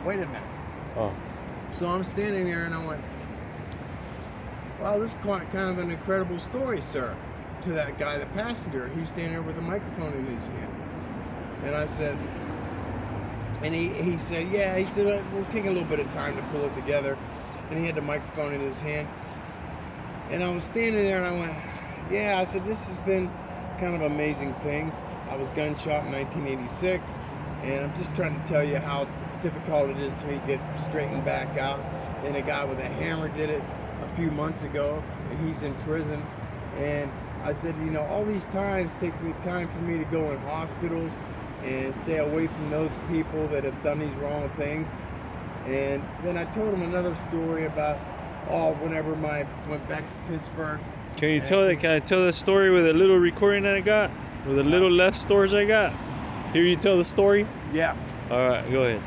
wait a minute. Oh. So I'm standing there and I went, wow, this is kind of an incredible story, sir, to that guy, the passenger. He was standing there with a microphone in his hand. And I said, and he said, yeah, he said, we'll take a little bit of time to pull it together. And he had the microphone in his hand. And I was standing there and I went, yeah, I said, this has been kind of amazing things. I was gunshot in 1986, and I'm just trying to tell you how difficult it is for me to get straightened back out. And a guy with a hammer did it a few months ago, and he's in prison. And I said, you know, all these times take me time for me to go in hospitals and stay away from those people that have done these wrong things. And then I told him another story about, whenever I went back to Pittsburgh. Can you tell that? Can I tell the story with a little recording that I got, with a little left storage I got? Hear you tell the story? Yeah. All right, go ahead.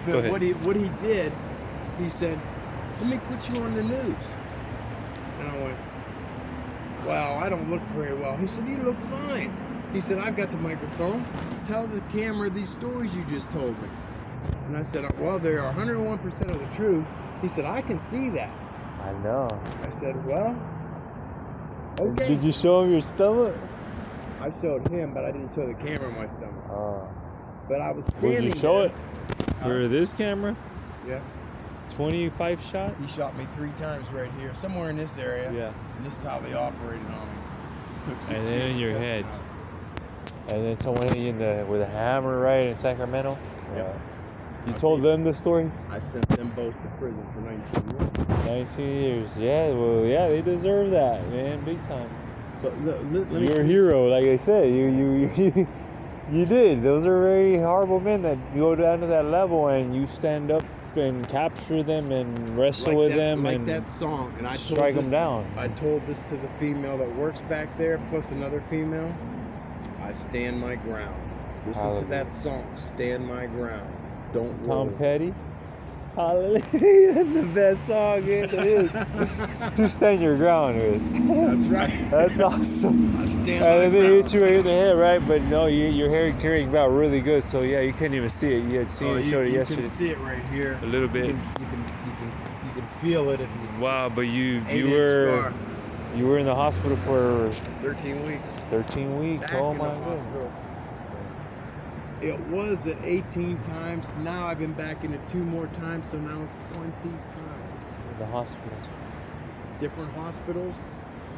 But what he did, he said, let me put you on the news. And I went, wow, I don't look very well. He said, you look fine. He said, I've got the microphone. Tell the camera these stories you just told me. And I said, well, they are 101% of the truth. He said, I can see that. I know. I said, well, okay. Did you show him your stomach? I showed him, but I didn't show the camera my stomach. Oh. But I was standing there. Would you show it for this camera? Yeah. 25 shots? He shot me 3 times right here, somewhere in this area. Yeah. And this is how they operated on me. Took 6 And then in feet your to test head. it out. And then someone hit you with a hammer, right, in Sacramento? Yep. You told them the story? I sent them both to prison for 19 years. 19 years. Yeah, well, yeah, they deserve that, man, big time. But You're a hero, like I said. You did. Those are very horrible men that go down to that level and you stand up and capture them and wrestle with them like and that song. And I strike them down. I told this to the female that works back there, plus another female. I stand my ground. Listen to that song. Stand my ground. Don't Tom roll. Petty. Hallelujah. That's the best song it is. To stand your ground with. That's right. That's awesome. I stand And my then they ground. hit you right in the head, right? But no, your hair carrying out really good. So yeah, you couldn't even see it. You had seen it, showed it yesterday. You can see it right here. A little bit. You can feel it if you. Wow, but you 8-inch were scar. you were in the hospital for 13 weeks. 13 weeks. Back Oh in my the god. hospital. It was at 18 times. Now I've been back in it 2 more times, so now it's 20 times. In the hospital. Different hospitals,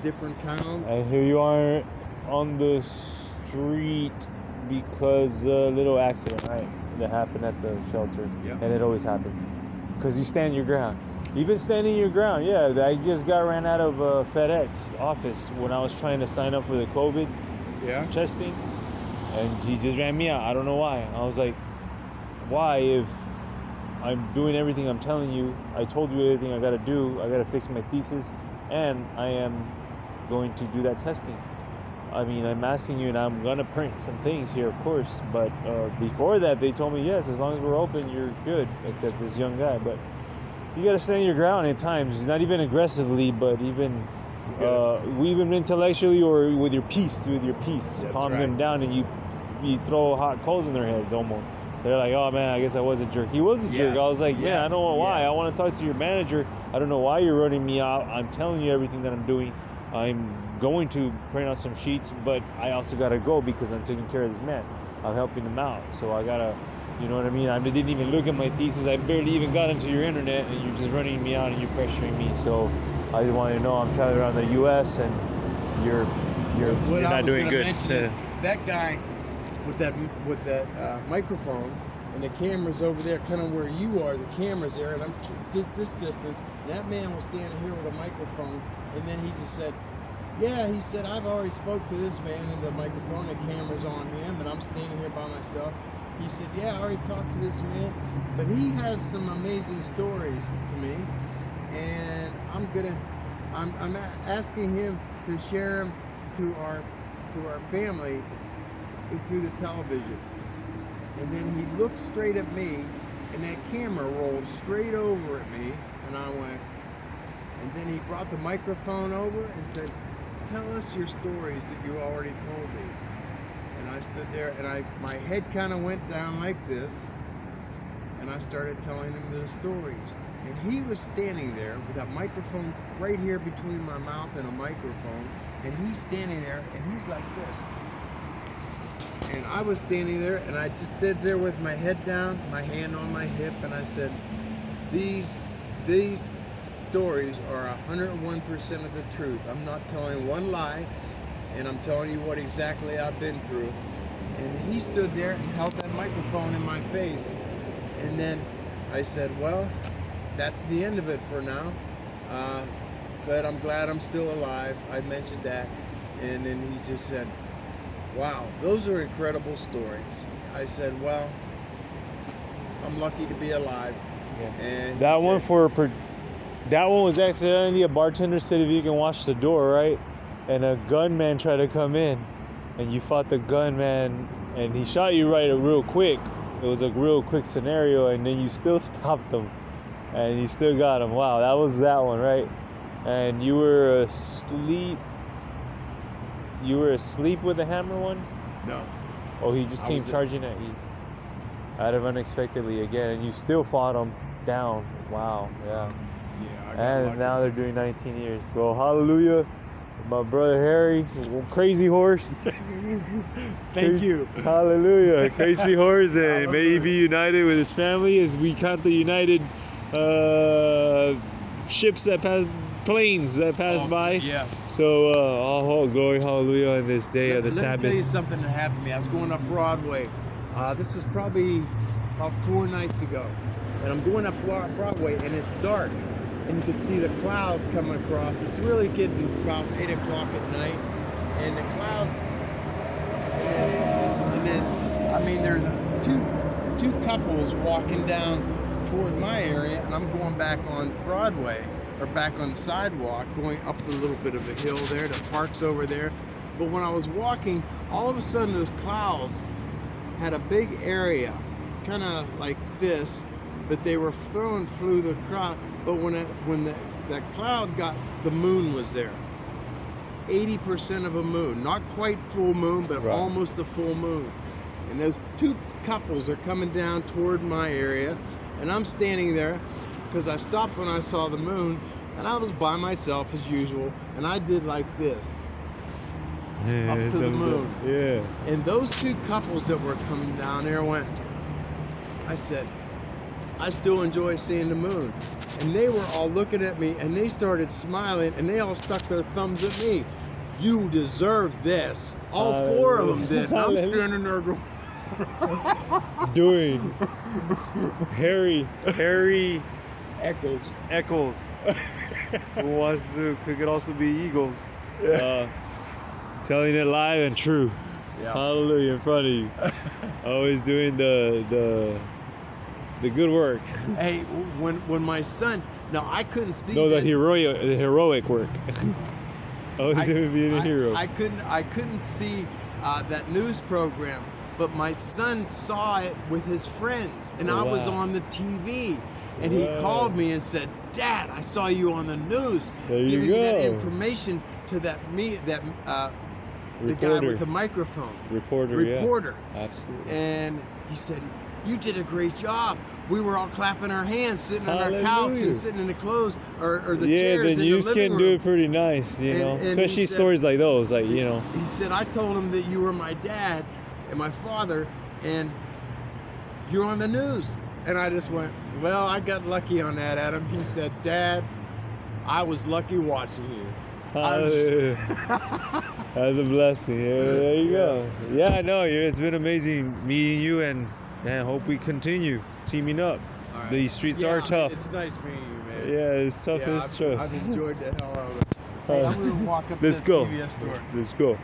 different towns. And here you are on the street because a little accident, right? That happened at the shelter. Yep. And it always happens. Because you stand your ground. Even standing your ground, yeah. I just ran out of FedEx office when I was trying to sign up for the COVID testing. And he just ran me out. I don't know why. I was like, why if I'm doing everything I'm telling you, I told you everything I gotta do, I gotta fix my thesis, and I am going to do that testing. I mean, I'm asking you, and I'm gonna print some things here, of course, but before that, they told me, yes, as long as we're open, you're good, except this young guy. But you gotta stand your ground at times, not even aggressively, but even intellectually or with your peace. That's Calm right. them down, and you throw hot coals in their heads almost. They're like, oh man, I guess I was a jerk. He was a jerk. I was like, man, I don't know why. I want to talk to your manager. I don't know why you're running me out. I'm telling you everything that I'm doing. I'm going to print out some sheets, but I also got to go because I'm taking care of this man. I'm helping him out. So I got to, you know what I mean? I didn't even look at my thesis. I barely even got into your internet, and you're just running me out and you're pressuring me. So I just want you to know I'm traveling around the U.S. and you're not doing good. That guy with that microphone and the cameras over there, kind of where you are, the cameras there, and I'm this distance. And that man was standing here with a microphone, and then he just said, yeah, he said, I've already spoke to this man in the microphone, the camera's on him, and I'm standing here by myself. He said, yeah, I already talked to this man, but he has some amazing stories to me, and I'm asking him to share them to our family through the television. And then he looked straight at me, and that camera rolled straight over at me, and I went, and then he brought the microphone over and said, tell us your stories that you already told me. And I stood there, and my head kind of went down like this, and and I started telling him the stories. And he was standing there with that microphone right here between my mouth and a microphone, and he's standing there, and he's like this. And I was standing there, and I just stood there with my head down, my hand on my hip, and I said, these stories are 101% of the truth. I'm not telling one lie, and I'm telling you what exactly I've been through. And he stood there and held that microphone in my face. And then I said, well, that's the end of it for now. But I'm glad I'm still alive. I mentioned that. And then he just said, wow, those are incredible stories. I said, well, I'm lucky to be alive. Yeah. And That he one said, that one was accidentally a bartender said if you can watch the door, right? And a gunman tried to come in, and you fought the gunman, and he shot you right real quick. It was a real quick scenario, and then you still stopped him, and you still got him. Wow, that was that one, right? And you were asleep. You were asleep with the hammer one? no. Oh, he just came charging at you out of unexpectedly again, and you still fought him down. Wow, yeah. Yeah, I got And lucky. now they're doing 19 years. Well, hallelujah. My brother Harry, crazy horse. Thank you. Hallelujah. Crazy horse, and may he Hallelujah. be united with his family as we count the united ships that pass, planes that pass by. Yeah. So, all glory, hallelujah, on this day of the Let me Sabbath. tell you something that happened to me. I was going up Broadway. This is probably about 4 nights ago. And I'm going up Broadway, and it's dark. And you can see the clouds coming across. It's really getting about 8 o'clock at night. And the clouds, and then I mean, there's two couples walking down toward my area, and I'm going back on Broadway, or back on the sidewalk, going up a little bit of a hill there. The park's over there. But when I was walking, all of a sudden those clouds had a big area, kind of like this, but they were flew the crowd. But when that cloud got, the moon was there. 80% of a moon, not quite full moon, but Right. almost a full moon. And those two couples are coming down toward my area, and I'm standing there because I stopped when I saw the moon, and I was by myself as usual, and I did like this. Yeah, Up to the thumbs moon. Yeah. And those two couples that were coming down there I said, I still enjoy seeing the moon. And they were all looking at me, and they started smiling, and they all stuck their thumbs at me. You deserve this. All 4 of them did. And I'm Hallelujah. standing there going, Doing Harry Eccles. who could also be Eagles. Telling it live and true. Yeah. Hallelujah in front of you. Always doing the good work. Hey, when my son, now I couldn't see. No, the that- heroic work. Always being a hero. I couldn't see that news program, but my son saw it with his friends, and I was Wow. on the TV, and he Wow. called me and said, "Dad, I saw you on the news, There you giving that go. information to the guy Reporter. with the microphone, Reporter. reporter." Yeah. Absolutely. And he said, "You did a great job. We were all clapping our hands, sitting on our couch Hallelujah. and sitting in the clothes or the Yeah, chairs the in the news living can room." do it pretty nice, you And- know, and he especially said- stories like those, like, you know. He said, "I told him that you were my dad and my father, and you're on the news." And I just went, "Well, I got lucky on that, Adam." He said, "Dad, I was lucky watching you." I was- That's a blessing. Yeah, there you go. Yeah, I know. It's been amazing meeting you, and man, hope we continue teaming up. All right. These streets Yeah, are I mean, tough. It's nice meeting you, man. Yeah, it's tough. Yeah, It's tough. I've enjoyed the hell out of it. Hey, I'm gonna walk up to Let's the go. CVS store. Let's go.